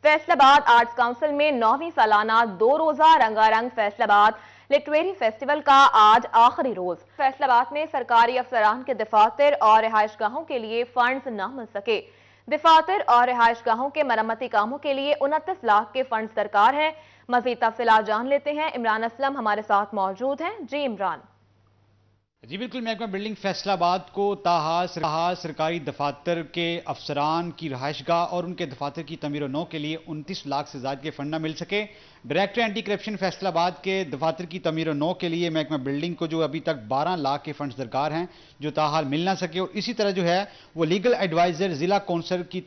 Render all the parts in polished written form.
Faisalabad arts council में 9वीं सालाना 2 रोजा रंगारंग फैसलाबाद लिटरेरी फेस्टिवल का आज आखिरी रोज। फैसलाबाद में सरकारी अफसरान के दफातर और रिहाइशगाहों के लिए फंड्स न मिल सके। दफातर और रिहाइशगाहों के मरम्मती कामों के लिए 29 लाख के फंड्स दरकार हैं। मजीद तफसीलात जान लेते हैं, इमरान असलम हमारे साथ मौजूद हैं। जी इमरान। जी बिल्कुल, महकमा बिल्डिंग फैसलाबाद को ताहाल सरकारी दफातर के अफसरान की रहायशगाह और उनके दफातर की तमीर नौ के लिए 29 लाख से ज्यादा के फंड न मिल सके। डायरेक्टर एंटी करप्शन फैसलाबाद के दफातर की तमीर नौ के लिए महकमा बिल्डिंग को जो अभी तक 12 लाख के फंड्स दरकार हैं जो ताहाल मिल ना सके। और इसी तरह जो है वो लीगल एडवाइजर जिला कौंसल की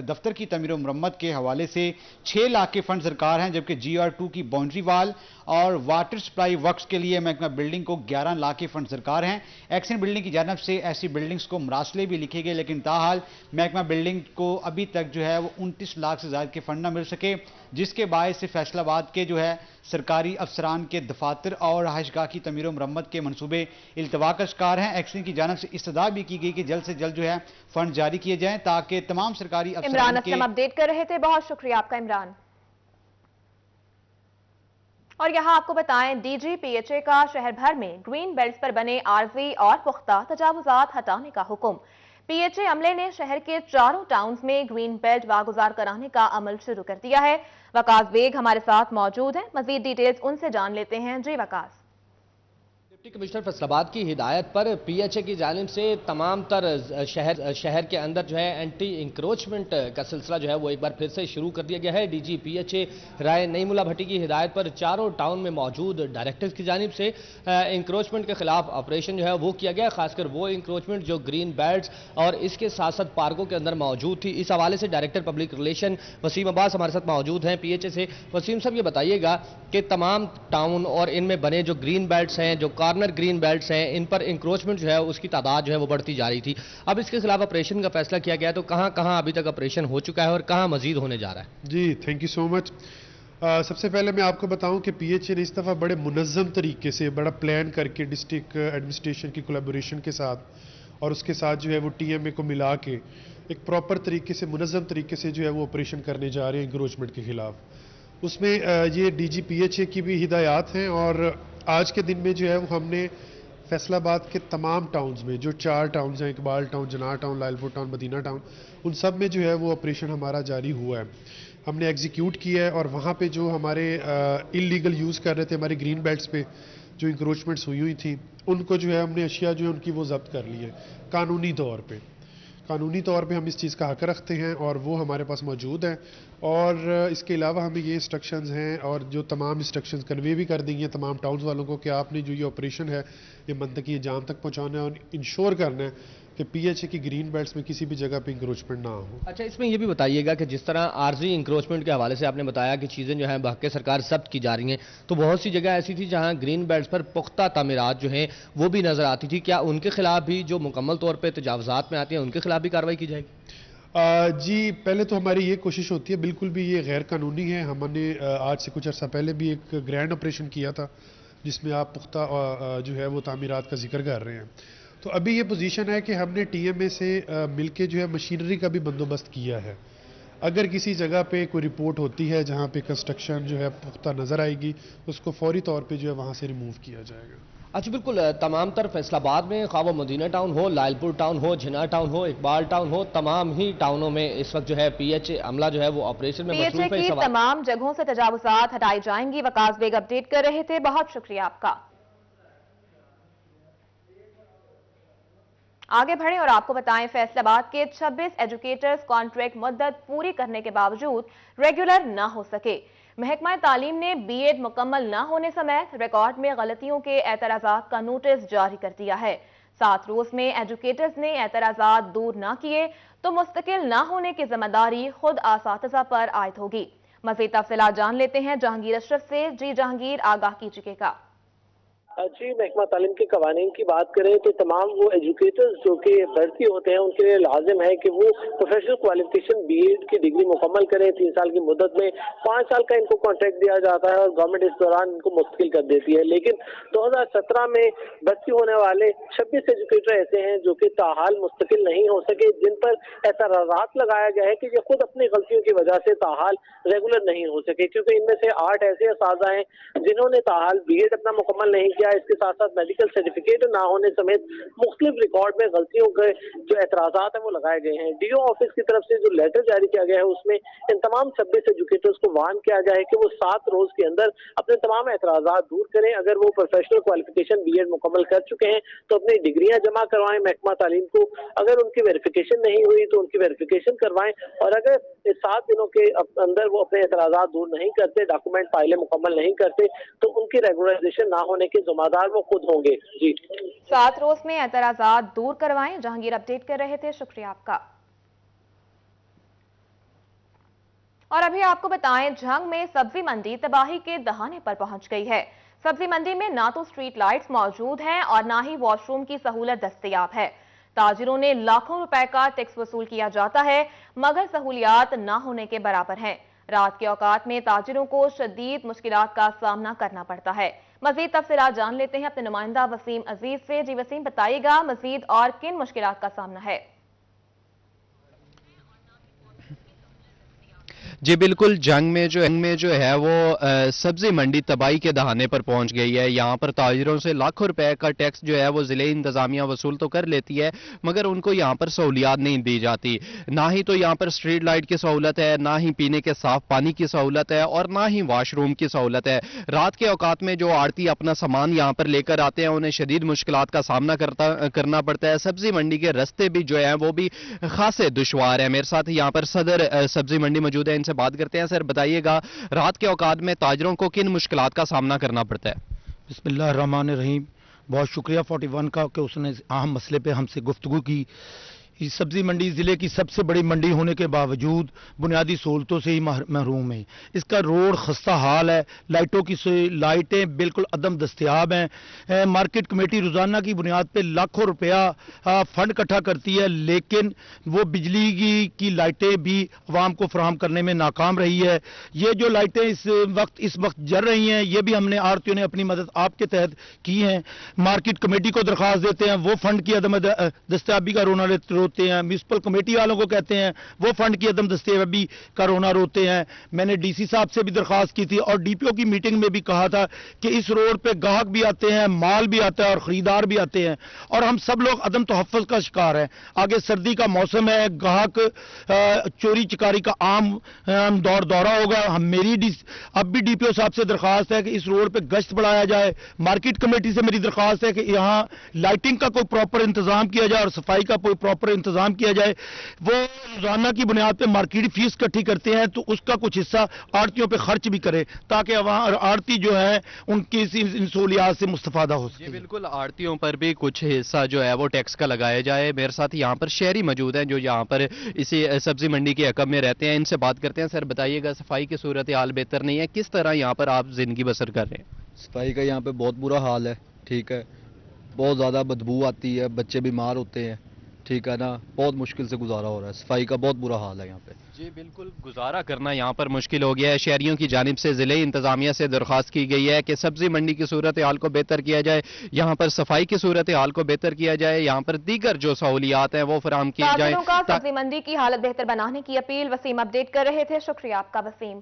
दफ्तर की तमीर मुरम्मत के हवाले से 6 लाख के फंड दरकार हैं, जबकि GR2 की बाउंड्री वाल और वाटर सप्लाई वर्क्स के लिए महकमा बिल्डिंग को 11 लाख के फंड दरकार हैं। एक्शन बिल्डिंग की जानब से ऐसी बिल्डिंग्स को मरासले भी लिखे गए, लेकिन ताहाल महकमा बिल्डिंग को अभी तक जो है वो 29 लाख से ज्यादा के फंड न मिल सके, जिसके बायस से फैसलाबाद के जो है सरकारी अफसरान के दफातर और रहायशगाह की तमीर मुरम्मत के मनसूबे इल्तवा का शिकार हैं। एक्शन की जानब से इस्तदा भी की गई कि जल्द से जल्द जो है फंड जारी किए जाएं ताकि तमाम सरकारी इमरान असलम अपडेट कर रहे थे, बहुत शुक्रिया आपका इमरान। और यहां आपको बताएं, DGPHA का शहर भर में ग्रीन बेल्ट्स पर बने आरजी और पुख्ता तजावुजात हटाने का हुक्म। PHA अमले ने शहर के चारों टाउन्स में ग्रीन बेल्ट वागुजार कराने का अमल शुरू कर दिया है। वकास बेग हमारे साथ मौजूद हैं, मजीद डिटेल्स उनसे जान लेते हैं। जी वकास। डिप्टी कमिश्नर फैसलाबाद की हिदायत पर PHA की जानिब से तमाम तर शहर के अंदर जो है एंटी इंक्रोचमेंट का सिलसिला जो है वो एक बार फिर से शुरू कर दिया गया है। DG PHA राय नईमुल्ला भट्टी की हिदायत पर चारों टाउन में मौजूद डायरेक्टर्स की जानिब से इंक्रोचमेंट के खिलाफ ऑपरेशन जो है वो किया गया, खासकर वो इंक्रोचमेंट जो ग्रीन बेल्ट्स और इसके साथ साथ पार्कों के अंदर मौजूद थी। इस हवाले से director public relation Waseem Abbas हमारे साथ मौजूद हैं PHA से। वसीम साहब, ये बताइएगा कि तमाम टाउन और इनमें बने जो ग्रीन बेल्ट्स हैं, जो कॉर्नर ग्रीन बेल्ट्स हैं, इन पर इंक्रोचमेंट जो है उसकी तादाद जो है वो बढ़ती जा रही थी। अब इसके खिलाफ ऑपरेशन का फैसला किया गया, तो कहां कहां अभी तक ऑपरेशन हो चुका है और कहां मजीद होने जा रहा है? जी थैंक यू सो मच। सबसे पहले मैं आपको बताऊं कि PHA ने इस दफ़ा बड़े मुनज़्ज़म तरीके से बड़ा प्लान करके डिस्ट्रिक्ट एडमिनिस्ट्रेशन की कोलैबोरेशन के साथ और उसके साथ जो है वो TMA को मिला के एक प्रॉपर तरीके से मुनज़्ज़म तरीके से जो है वो ऑपरेशन करने जा रहे हैं इंक्रोचमेंट के खिलाफ। उसमें ये DG PHA की भी हिदायत हैं और आज के दिन में जो है वो हमने फैसलाबाद के तमाम टाउन्स में जो 4 टाउन्स हैं, Iqbal town, Jinnah town, Lalpur town, Madina town, उन सब में जो है वो ऑपरेशन हमारा जारी हुआ है, हमने एग्जीक्यूट किया है। और वहाँ पे जो हमारे इलीगल यूज़ कर रहे थे हमारे ग्रीन बेल्ट्स पे जो इंक्रोचमेंट्स हुई थी, उनको जो है हमने अशिया जो है उनकी वो जब्त कर ली है कानूनी तौर पे। कानूनी तौर पे हम इस चीज़ का हक रखते हैं और वो हमारे पास मौजूद है। और इसके अलावा हमें ये इंस्ट्रक्शंस हैं और जो तमाम इंस्ट्रक्शंस कन्वे भी कर देंगे तमाम टाउन्स वालों को कि आपने जो ये ऑपरेशन है ये मंतकी जान तक पहुँचाना है और इंश्योर करना है कि PHA की ग्रीन बेल्ट्स में किसी भी जगह पे इंक्रोचमेंट ना हो। अच्छा, इसमें यह भी बताइएगा कि जिस तरह आर्जी इंक्रोचमेंट के हवाले से आपने बताया कि चीज़ें जो हैं बहके सरकार जब्त की जा रही हैं, तो बहुत सी जगह ऐसी थी जहां ग्रीन बेल्ट्स पर पुख्ता तामीरात जो हैं वो भी नज़र आती थी। क्या उनके खिलाफ भी जो मुकम्मल तौर पर तजावजात में आती हैं उनके खिलाफ भी कार्रवाई की जाएगी? जी पहले तो हमारी ये कोशिश होती है, बिल्कुल भी ये गैर कानूनी है। हमने आज से कुछ अर्सा पहले भी एक ग्रैंड ऑपरेशन किया था जिसमें आप पुख्ता जो है वो तामीरात का जिक्र कर रहे हैं। तो अभी ये पोजीशन है कि हमने TMA से मिलके जो है मशीनरी का भी बंदोबस्त किया है। अगर किसी जगह पे कोई रिपोर्ट होती है जहाँ पे कंस्ट्रक्शन जो है पुख्ता नज़र आएगी, उसको फौरी तौर पे जो है वहाँ से रिमूव किया जाएगा। अच्छा, बिल्कुल तमाम तर फैसलाबाद में ख्वाह वो मदीना टाउन हो, लालपुर टाउन हो, जिना टाउन हो, इकबाल टाउन हो, तमाम ही टाउनों में इस वक्त जो है PHA अमला जो है वो ऑपरेशन में PHA की तमाम जगहों से तजावुजात हटाई जाएंगी। वकास बेग अपडेट कर रहे थे, बहुत शुक्रिया आपका। आगे बढ़े और आपको बताएं, फैसलाबाद के 26 एजुकेटर्स कॉन्ट्रैक्ट मुद्दत पूरी करने के बावजूद रेगुलर न हो सके। महकमा तालीम ने BEd मुकम्मल न होने समेत रिकॉर्ड में गलतियों के एतराज़ात का नोटिस जारी कर दिया है। 7 रोज में एजुकेटर्स ने एतराज़ात दूर न किए तो मुस्तकिल न होने की जिम्मेदारी खुद असातिज़ा पर आयद होगी। मज़ीद तफसीलात जान लेते हैं जहांगीर अशरफ से। जी जहांगीर, आगाह कीजिएगा। जी, महकमा तालीम के कवानीन की बात करें तो तमाम वो एजुकेटर्स जो कि भर्ती होते हैं उनके लिए लाजिम है कि वो प्रोफेशनल क्वालिफिकेशन बीएड की डिग्री मुकम्मल करें। 3 साल की मुद्दत में 5 साल का इनको कॉन्ट्रैक्ट दिया जाता है और गवर्नमेंट इस दौरान इनको मुस्तकिल कर देती है। लेकिन 2017 में भर्ती होने वाले 26 एजुकेटर ऐसे हैं जो कि ताहाल मुस्तकिल नहीं हो सके, जिन पर एतराज़ात लगाया गया है कि ये खुद अपनी गलतियों की वजह से ताहाल रेगुलर नहीं हो सके, क्योंकि इनमें से 8 ऐसे असातिज़ा हैं जिन्होंने ताहाल बीएड अपना मुकम्मल नहीं किया। इसके साथ साथ मेडिकल सर्टिफिकेट ना होने समेत मुख्तलिफ रिकॉर्ड में गलतियों के जो एतराज़ात है वो लगाए गए हैं। डीओ ऑफिस की तरफ से जो लेटर जारी किया गया है उसमें इन तमाम 26 एजुकेटर्स को वार्न किया गया है कि वो 7 रोज के अंदर अपने तमाम एतराज़ात दूर करें। अगर वो प्रोफेशनल क्वालिफिकेशन बीएड मुकम्मल कर चुके हैं तो अपनी डिग्रियां जमा करवाएं महकमा तालीम को। अगर उनकी वेरिफिकेशन नहीं हुई तो उनकी वेरिफिकेशन करवाएं, और अगर इस 7 दिनों के अंदर वो अपने एतराज़ात दूर नहीं करते, डॉक्यूमेंट फाइलें मुकम्मल नहीं करते, तो उनकी रेगुलराइजेशन ना होने के जिम्मेदार वो खुद होंगे। जी, 7 रोज में एतराज़ात दूर करवाएं। जहांगीर अपडेट कर रहे थे, शुक्रिया आपका। और अभी आपको बताएं, झंग में सब्जी मंडी तबाही के दहाने पर पहुंच गई है। सब्जी मंडी में ना तो स्ट्रीट लाइट्स मौजूद हैं और ना ही वॉशरूम की सहूलत दस्तयाब है। ताजिरों ने लाखों रुपए का टैक्स वसूल किया जाता है, मगर सहूलियात ना होने के बराबर हैं। रात के औकात में ताजिरों को शदीद मुश्किलात का सामना करना पड़ता है। मजीद तफसीलात जान लेते हैं अपने नुमाइंदा वसीम अजीज से। जी वसीम, बताइएगा मजीद और किन मुश्किलात का सामना है? जी बिल्कुल, जंग में जो है वो सब्जी मंडी तबाही के दहाने पर पहुंच गई है। यहाँ पर ताजिरों से लाखों रुपए का टैक्स जो है वो जिले इंतजामिया वसूल तो कर लेती है, मगर उनको यहाँ पर सहूलियात नहीं दी जाती। ना ही तो यहाँ पर स्ट्रीट लाइट की सहूलत है, ना ही पीने के साफ पानी की सहूलत है, और ना ही वाशरूम की सहूलत है। रात के औकात में जो आड़ती अपना सामान यहाँ पर लेकर आते हैं उन्हें शदीद मुश्किलात का सामना करना पड़ता है। सब्जी मंडी के रस्ते भी जो है वो भी खासे दुश्वार है। मेरे साथ यहाँ पर सदर सब्जी मंडी मौजूद है, इनसे बात करते हैं। सर बताइएगा, रात के औकात में ताजरों को किन मुश्किलात का सामना करना पड़ता है? बिस्मिल्लाहिर्रहमानिर्रहीम। बहुत शुक्रिया 41 का कि उसने अहम मसले पे हमसे गुफ्तगू की। इस सब्जी मंडी ज़िले की सबसे बड़ी मंडी होने के बावजूद बुनियादी सहूलतों से ही महरूम है। इसका रोड खस्ता हाल है, लाइटें बिल्कुल अदम दस्तयाब हैं। मार्केट कमेटी रोज़ाना की बुनियाद पे लाखों रुपया फंड इकट्ठा करती है, लेकिन वो बिजली की लाइटें भी अवाम को फराहम करने में नाकाम रही है। ये जो लाइटें इस वक्त जल रही हैं, ये भी हमने आरतीयों ने अपनी मदद आपके तहत की है। मार्केट कमेटी को दरख्वास्त देते हैं, वो फंड की अदम दस्तयाबी का रोना रोते हैं। म्यूनसिपल कमेटी वालों को कहते हैं, वो फंड की अदम दस्तयाबी का रोना रोते हैं। मैंने डीसी साहब से भी दरख्वास्त की थी और डीपीओ की मीटिंग में भी कहा था कि इस रोड पे गाहक भी आते हैं, माल भी आता है और खरीदार भी आते हैं, और हम सब लोग अदम तहफ़्फ़ुज़ का शिकार हैं। आगे सर्दी का मौसम है, गाहक चोरी चकारी का आम दौरा होगा। अब भी डीपीओ साहब से दरख्वास्त है कि इस रोड पे गश्त बढ़ाया जाए। मार्केट कमेटी से मेरी दरख्वास्त है कि यहाँ लाइटिंग का कोई प्रॉपर इंतजाम किया जाए और सफाई का कोई प्रॉपर इंतजाम किया जाए। वो रोजाना की बुनियाद पे मार्केट फीस इकट्ठी करते हैं तो उसका कुछ हिस्सा आड़तियों पे खर्च भी करे, ताकि आड़ती जो है उनकी इन सहूलियात से मुस्तफादा हो सके। बिल्कुल, आड़तियों पर भी कुछ हिस्सा जो है वो टैक्स का लगाया जाए। मेरे साथ यहाँ पर शहरी मौजूद हैं जो यहाँ पर इसी सब्जी मंडी के हकम में रहते हैं, इनसे बात करते हैं। सर बताइएगा, सफाई की सूरत हाल बेहतर नहीं है, किस तरह यहाँ पर आप जिंदगी बसर कर रहे हैं? सफाई का यहाँ पे बहुत बुरा हाल है, ठीक है, बहुत ज़्यादा बदबू आती है, बच्चे बीमार होते हैं, ठीक है ना, बहुत मुश्किल से गुजारा हो रहा है। सफाई का बहुत बुरा हाल है यहाँ पे। जी बिल्कुल, गुजारा करना यहाँ पर मुश्किल हो गया है। शहरियों की जानिब से जिले इंतजामिया से दरख्वास्त की गई है कि सब्जी मंडी की सूरत हाल को बेहतर किया जाए, यहाँ पर सफाई की सूरत हाल को बेहतर किया जाए, यहाँ पर दीगर जो सहूलियात हैं वो फराहम की जाए। सब्जी मंडी की हालत बेहतर बनाने की अपील वसीम अपडेट कर रहे थे, शुक्रिया आपका वसीम।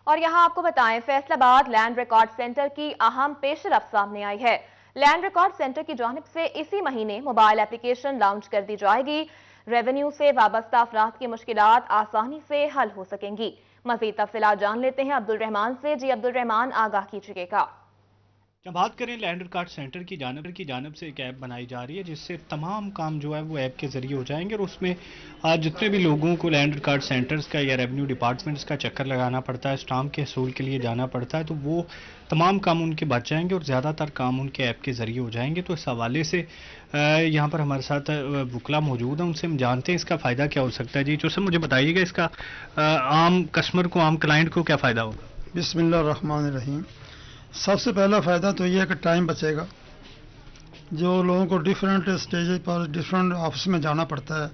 और यहां आपको बताएं, फैसलाबाद लैंड रिकॉर्ड सेंटर की अहम पेशरफ सामने आई है। लैंड रिकॉर्ड सेंटर की जानिब से इसी महीने मोबाइल एप्लीकेशन लॉन्च कर दी जाएगी। रेवेन्यू से वाबस्ता अफराद की मुश्किलात आसानी से हल हो सकेंगी। मजीद तफसीलात जान लेते हैं अब्दुल रहमान से। जी अब्दुल रहमान, आगाह कीजिएगा। جب بات کریں لینڈ ریکارڈ سینٹر کی جانب سے ایک ایپ بنائی جا رہی ہے جس سے تمام کام جو ہے وہ ایپ کے ذریعے ہو جائیں گے، اور اس میں آج جتنے بھی لوگوں کو لینڈ ریکارڈ سینٹرز کا یا ریونیو ڈپارٹمنٹس کا چکر لگانا پڑتا ہے، اسٹامپ کے حصول کے لیے جانا پڑتا ہے، تو وہ تمام کام ان کے بچ جائیں گے اور زیادہ تر کام ان کے ایپ کے ذریعے ہو جائیں گے۔ تو اس حوالے سے یہاں پر ہمارے ساتھ وکلا موجود ہیں، ان سے ہم جانتے ہیں اس کا فائدہ کیا ہو سکتا ہے۔ جی جو سر مجھے بتائیے گا اس کا عام کسٹمر کو، عام کلائنٹ کو کیا فائدہ ہوگا؟ بسم اللہ الرحمن الرحیم۔ سب سے پہلا فائدہ تو یہ ہے کہ ٹائم بچے گا۔ جو لوگوں کو ڈیفرنٹ اسٹیج پر ڈیفرنٹ آفس میں جانا پڑتا ہے،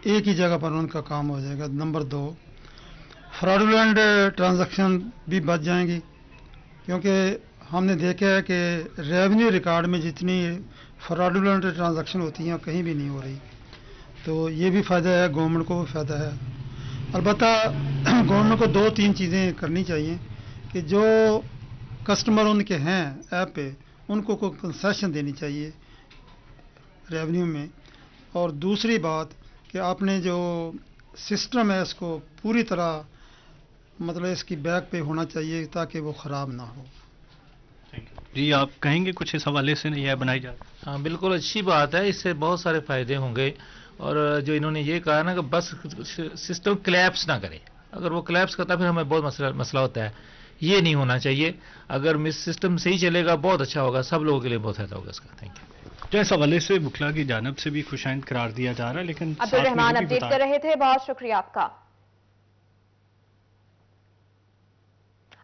ایک ہی جگہ پر ان کا کام ہو جائے گا۔ نمبر 2، فراڈولنٹ ٹرانزیکشن بھی بچ جائیں گی، کیونکہ ہم نے دیکھا ہے کہ ریونیو ریکارڈ میں جتنی فراڈولنٹ ٹرانزیکشن ہوتی ہیں کہیں بھی نہیں ہو رہی، تو یہ بھی فائدہ ہے، گورنمنٹ کو بھی فائدہ ہے۔ البتہ گورنمنٹ کو 2-3 چیزیں کرنی چاہیے کہ جو کسٹمر ان کے ہیں ایپ پہ، ان کو کوئی کنسیشن دینی چاہیے ریونیو میں، اور دوسری بات کہ آپ نے جو سسٹم ہے اس کو پوری طرح مطلب اس کی بیک پہ ہونا چاہیے تاکہ وہ خراب نہ ہو۔ جی آپ کہیں گے کچھ اس حوالے سے یہ بنائی جائے؟ ہاں بالکل اچھی بات ہے، اس سے بہت سارے فائدے ہوں گے، اور جو انہوں نے یہ کہا نا کہ بس سسٹم کلیپس نہ کرے، اگر وہ کلیپس کرتا پھر ہمیں بہت مسئلہ ہوتا ہے، یہ نہیں ہونا چاہیے۔ اگر سسٹم صحیح چلے گا بہت اچھا ہوگا، سب لوگوں کے لیے بہت فائدہ ہوگا اس کا۔ Thank you. جو اس حوالے سے وکلا کی جانب سے بھی خوش آئند قرار دیا جا رہا ہے، لیکن عبدالرحمان اپڈیٹ کر رہے تھے، بہت شکریہ آپ کا۔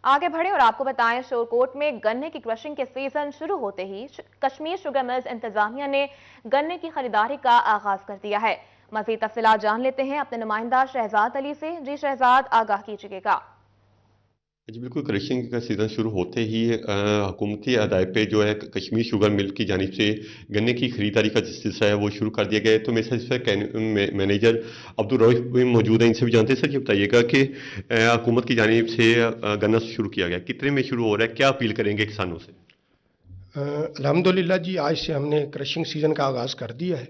آگے بڑھے اور آپ کو بتائیں، شورکوٹ میں گنے کی کرشنگ کے سیزن شروع ہوتے ہی کشمیر شوگر ملز انتظامیہ نے گنے کی خریداری کا آغاز کر دیا ہے۔ مزید تفصیلات جان لیتے ہیں اپنے نمائندہ شہزاد علی سے۔ جی شہزاد، آگاہ کیجیے گا۔ جی بالکل، کرشنگ کا سیزن شروع ہوتے ہی حکومتی ہدایت پہ جو ہے کشمیر شوگر مل کی جانب سے گنے کی خریداری کا سلسلہ ہے وہ شروع کر دیا گیا ہے۔ تو میرے ساتھ مینیجر عبدالرؤف بھی موجود ہیں، ان سے بھی جانتے ہیں۔ سر یہ بتائیے گا کہ حکومت کی جانب سے گنا شروع کیا گیا، کتنے میں شروع ہو رہا ہے، کیا اپیل کریں گے کسانوں سے؟ الحمدللہ جی، آج سے ہم نے کرشنگ سیزن کا آغاز کر دیا ہے،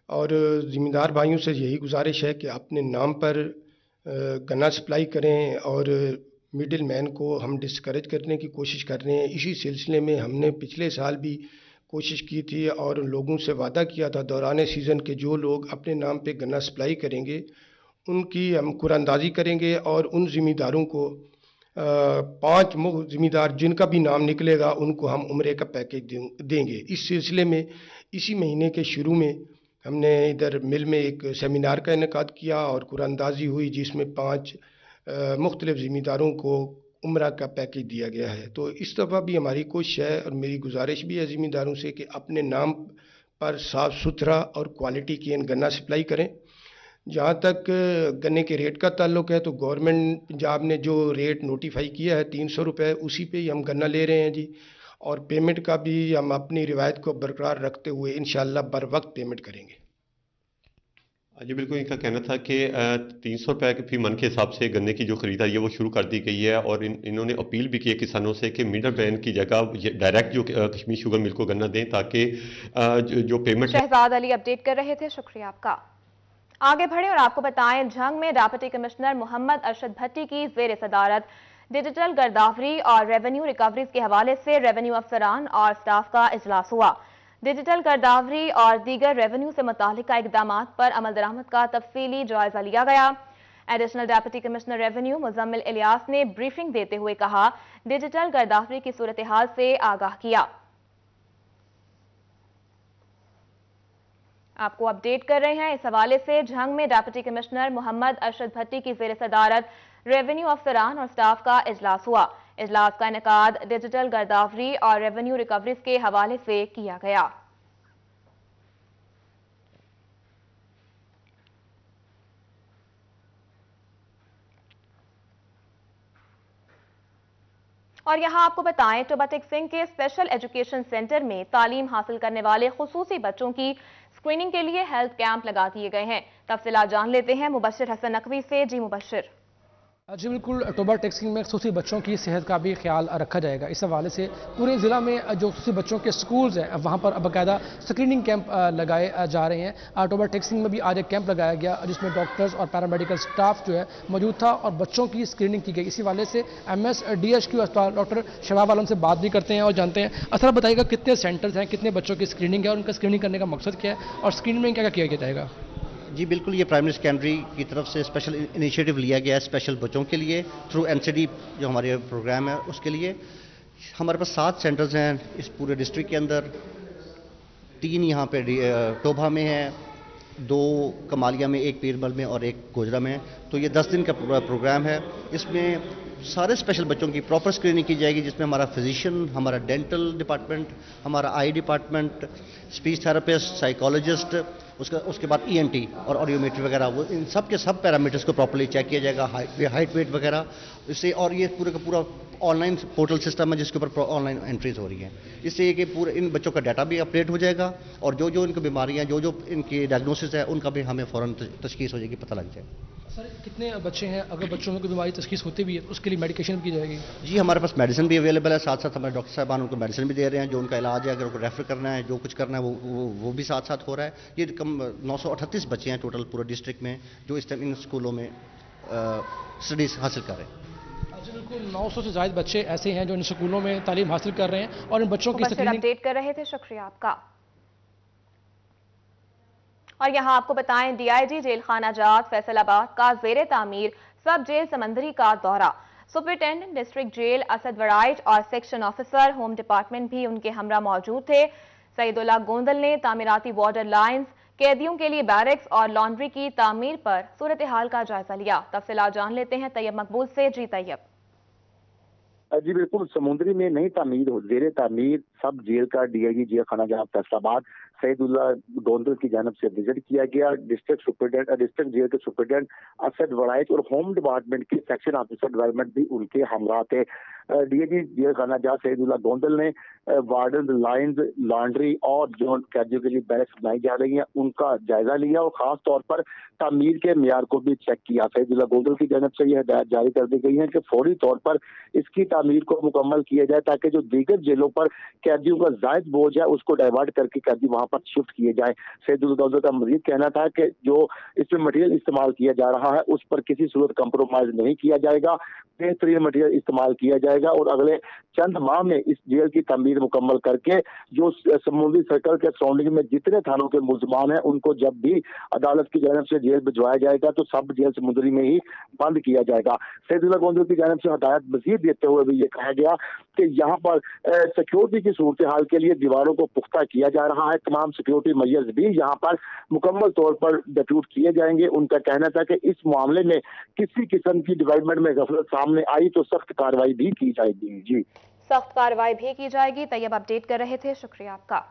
اور زمیندار بھائیوں سے یہی گزارش ہے کہ اپنے نام پر گنا سپلائی کریں، اور مڈل مین کو ہم ڈسکریج کرنے کی کوشش کر رہے ہیں۔ اسی سلسلے میں ہم نے پچھلے سال بھی کوشش کی تھی اور لوگوں سے وعدہ کیا تھا دوران سیزن کے جو لوگ اپنے نام پہ گنا سپلائی کریں گے ان کی ہم قرعہ اندازی کریں گے، اور ان زمینداروں کو 5 زمیندار جن کا بھی نام نکلے گا ان کو ہم عمرے کا پیکیج دیں گے۔ اس سلسلے میں اسی مہینے کے شروع میں ہم نے ادھر مل میں ایک سیمینار کا انعقاد کیا اور قرعہ اندازی ہوئی، جس میں 5 مختلف زمینداروں کو عمرہ کا پیکیج دیا گیا ہے۔ تو اس دفعہ بھی ہماری کوشش ہے اور میری گزارش بھی ہے زمینداروں سے کہ اپنے نام پر صاف ستھرا اور کوالٹی کی گنا سپلائی کریں۔ جہاں تک گنے کے ریٹ کا تعلق ہے تو گورنمنٹ پنجاب نے جو ریٹ نوٹیفائی کیا ہے 300 روپے، اسی پہ ہی ہم گنا لے رہے ہیں جی، اور پیمنٹ کا بھی ہم اپنی روایت کو برقرار رکھتے ہوئے انشاءاللہ بر وقت پیمنٹ کریں گے۔ جی بالکل، ان کا کہنا تھا کہ 300 روپے فی من کے حساب سے گنے کی جو خریداری ہے وہ شروع کر دی گئی ہے، اور انہوں نے اپیل بھی کی ہے کسانوں سے کہ میڈل مین کی جگہ ڈائریکٹ جو کشمیر شوگر مل کو گنا دیں تاکہ جو پیمنٹ۔ شہزاد علی اپڈیٹ کر رہے تھے، شکریہ آپ کا۔ آگے بڑھے اور آپ کو بتائیں، جھنگ میں ڈپٹی کمشنر محمد ارشد بھٹی کی زیر صدارت ڈیجیٹل گرداوری اور ریونیو ریکوریز کے حوالے سے ریونیو افسران اور سٹاف کا اجلاس ہوا۔ ڈیجیٹل گرداوری اور دیگر ریونیو سے متعلقہ اقدامات پر عمل درآمد کا تفصیلی جائزہ لیا گیا۔ Additional deputy commissioner revenue Muzammil Ilyas نے بریفنگ دیتے ہوئے کہا، ڈیجیٹل گرداوری کی صورتحال سے آگاہ کیا۔ آپ کو اپڈیٹ کر رہے ہیں اس حوالے سے، جھنگ میں ڈپٹی کمشنر محمد ارشد بھٹی کی زیر صدارت ریونیو افسران اور سٹاف کا اجلاس ہوا۔ اجلاس کا انعقاد ڈیجیٹل گرداوری اور ریونیو ریکوریز کے حوالے سے کیا گیا۔ اور یہاں آپ کو بتائیں، ٹوباتک سنگھ کے اسپیشل ایجوکیشن سینٹر میں تعلیم حاصل کرنے والے خصوصی بچوں کی اسکریننگ کے لیے ہیلتھ کیمپ لگا دیے گئے ہیں۔ تفصیلات جان لیتے ہیں مبشر حسن نقوی سے۔ جی مبشر۔ जी बिल्कुल, टोबा टेक्सिंग में खसूसी बच्चों की सेहत का भी ख्याल रखा जाएगा। इस हवाले से पूरे ज़िला में जो खसूसी बच्चों के स्कूल्स हैं वहाँ पर बाकायदा स्क्रीनिंग कैंप लगाए जा रहे हैं। टोबा टेक्सिंग में भी आज एक कैंप लगाया गया जिसमें डॉक्टर्स और पैरामेडिकल स्टाफ जो है मौजूद था और बच्चों की स्क्रीनिंग की गई। इसी हवाले से MSDHQ अस्पताल डॉक्टर शबाब आलम से बात भी करते हैं और जानते हैं। असर बताइएगा, कितने सेंटर्स हैं, कितने बच्चों की स्क्रीनिंग है और उनका स्क्रीनिंग करने का मकसद क्या है और स्क्रीनिंग में क्या क्या किया जाएगा? जी बिल्कुल, ये प्राइमरी सेकेंडरी की तरफ से स्पेशल इनिशिएटिव लिया गया है स्पेशल बच्चों के लिए थ्रू NCD जो हमारे प्रोग्राम है उसके लिए। हमारे पास 7 सेंटर्स हैं इस पूरे डिस्ट्रिक्ट के अंदर। 3 यहाँ पे टोभा में है, 2 कमालिया में, 1 पीरमल में और 1 गोजरा में। तो ये 10 दिन का प्रोग्राम है। इसमें सारे स्पेशल बच्चों की प्रॉपर स्क्रीनिंग की जाएगी जिसमें हमारा फिजिशियन, हमारा डेंटल डिपार्टमेंट, हमारा आई डिपार्टमेंट, स्पीच थेरेपिस्ट, साइकोलॉजिस्ट, उसके बाद ENT और ऑडियोमेट्री वगैरह, वो इन सब के सब पैरामीटर्स को प्रॉपर्ली चेक किया जाएगा, हाइट वेट वगैरह इससे। और ये पूरे का पूरा ऑनलाइन पोर्टल सिस्टम है जिसके ऊपर ऑनलाइन एंट्रीज हो रही हैं। इससे ये कि पूरे इन बच्चों का डाटा भी अपडेट हो जाएगा और जो जो इनकी बीमारियां, जो जो इनकी डायग्नोसिस है उनका भी हमें फ़ौरन तशखीस हो जाएगी, पता लग जाएगा। सर, कितने बच्चे हैं, अगर बच्चों में कोई बीमारी तशखीस होती भी है उसके लिए मेडिकेशन की जाएगी? जी हमारे पास मेडिसिन भी अवेलेबल है, साथ साथ हमारे डॉक्टर साहबान उनको मेडिसिन भी दे रहे हैं। जो उनका इलाज है, अगर उनको रेफर करना है, जो कुछ करना है वो भी साथ साथ हो रहा है। ये कम 938 बच्चे हैं टोटल पूरे डिस्ट्रिक्ट में जो इस टाइम इन स्कूलों में स्टडीज़ हासिल कर रहे हैं। बिल्कुल, 900 से ज़्यादा बच्चे ऐसे हैं जो इन स्कूलों में तालीम हासिल कर रहे हैं और इन बच्चों की अपडेट कर रहे थे। शुक्रिया आपका। और यहाँ आपको बताएं, DIG जेल खाना जात फैसलाबाद का ज़ेरे तामीर सब जेल समंदरी का दौरा। Superintendent district jail Asad Waraich और सेक्शन ऑफिसर होम डिपार्टमेंट भी उनके हमरा मौजूद थे। सईदुल्लाह गोंदल ने तामीराती बॉर्डर लाइन्स, कैदियों के लिए बैरक्स और लॉन्ड्री की तामीर पर सूरत हाल का जायजा लिया। तफसीलात जान लेते हैं तैयब मकबूल से। जी तैयब। जी बिल्कुल, समुद्री में नई तामीर ज़ेरे तामीर सब जेल का DIG जेल खाना जात फैसलाबाद सईदुल्लाह गोंदल की जानब से विजिट किया गया। डिस्ट्रिक्ट जेल के सुपरिटेंडेंट असद वड़ाइच और होम डिपार्टमेंट के सेक्शन ऑफिसर डेवलपमेंट भी उनके हमरा थे। DIG जेल खाना जात सईदुल्लाह गोंदल ने वार्डन लाइन्स, लॉन्ड्री और जो कैदियों के लिए बैरक्स बनाई जा रही हैं उनका जायजा लिया और खास तौर पर तामीर के मेयार को भी चेक किया। सईदुल्लाह गोंदल की जानब से यह हिदायत जारी कर दी गई है कि फौरी तौर पर इसकी तामीर को मुकम्मल किया जाए ताकि जो दीगर जेलों पर कैदियों का जायद बोझ है उसको डाइवर्ट करके कैदी वहां पर शिफ्ट किए जाए। सईदुल्लाह गोंदल का मजीद कहना था कि जो इसमें मटेरियल इस्तेमाल किया जा रहा है उस पर किसी सूरत कंप्रोमाइज नहीं किया जाएगा, बेहतरीन मटेरियल इस्तेमाल किया जाएगा और अगले चंद माह में इस जेल की तामीर मुकम्मल करके जो समुद्री सर्कल के सराउंडिंग में जितने थानों के मुलजमान हैं उनको जब भी अदालत की जानब से जेल भिजवाया जाएगा तो सब जेल समुद्री में ही बंद किया जाएगा। सईदुल्लाह गोंदल की जानब से हदायत मजीद देते हुए भी ये कहा गया कि यहाँ पर सिक्योरिटी की सूरत हाल के लिए दीवारों को पुख्ता किया जा रहा है। तमाम सिक्योरिटी मेजर्स भी यहाँ पर मुकम्मल तौर पर डिप्यूट किए जाएंगे। उनका कहना था कि इस मामले में किसी किस्म की डिवेलपमेंट में गफलत सामने आई तो सख्त कार्रवाई भी की जाएगी। जी, सख्त कार्रवाई भी की जाएगी। तैयब अपडेट कर रहे थे। शुक्रिया आपका।